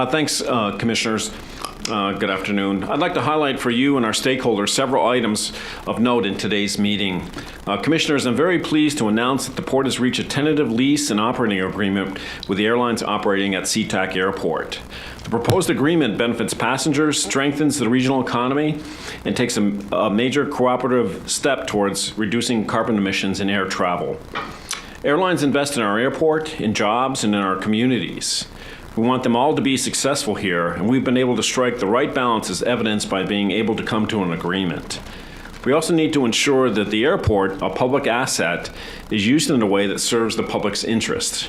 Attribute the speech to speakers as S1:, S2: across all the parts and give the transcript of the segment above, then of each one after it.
S1: Thanks, Commissioners. Good afternoon. I'd like to highlight for you and our stakeholders several items of note in today's meeting. Commissioners, I'm very pleased to announce that the Port has reached a tentative lease and operating agreement with the airlines operating at SeaTac Airport. The proposed agreement benefits passengers, strengthens the regional economy, and takes a major cooperative step towards reducing carbon emissions in air travel. Airlines invest in our airport, in jobs, and in our communities. We want them all to be successful here, and we've been able to strike the right balance as evidenced by being able to come to an agreement. We also need to ensure that the airport, a public asset, is used in a way that serves the public's interest.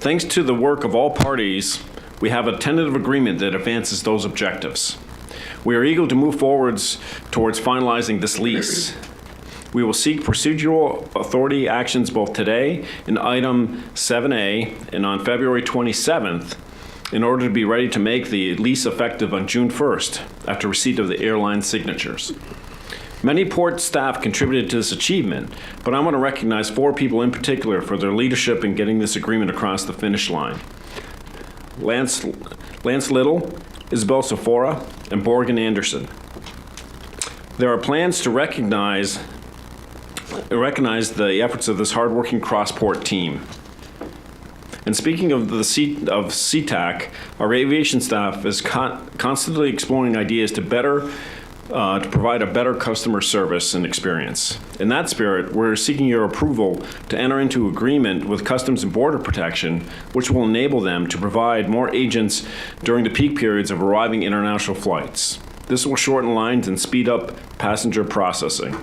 S1: Thanks to the work of all parties, we have a tentative agreement that advances those objectives. We are eager to move forwards towards finalizing this lease. We will seek procedural authority actions both today in item 7A and on February 27th in order to be ready to make the lease effective on June 1st after receipt of the airline signatures. Many Port staff contributed to this achievement, but I want to recognize 4 people in particular for their leadership in getting this agreement across the finish line. Lance Little, Isabel Sephora, and Morgan Anderson. There are plans to recognize the efforts of this hardworking cross-port team. And speaking of SeaTac, our aviation staff is constantly exploring ideas to provide a better customer service and experience. In that spirit, we're seeking your approval to enter into agreement with Customs and Border Protection, which will enable them to provide more agents during the peak periods of arriving international flights. This will shorten lines and speed up passenger processing.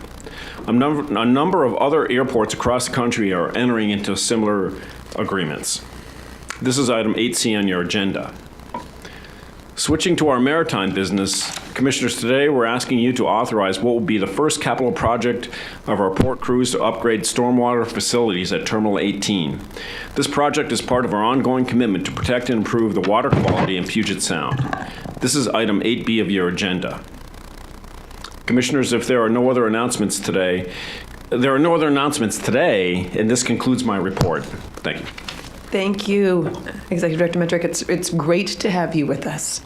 S1: A number of other airports across the country are entering into similar agreements. This is item 8C on your agenda. Switching to our maritime business, Commissioners, today we're asking you to authorize what will be the first capital project of our port crews to upgrade stormwater facilities at Terminal 18. This project is part of our ongoing commitment to protect and improve the water quality in Puget Sound. This is item 8B of your agenda. Commissioners, if there are no other announcements today, and this concludes my report. Thank you.
S2: Thank you, Executive Director Metrick. It's great to have you with us.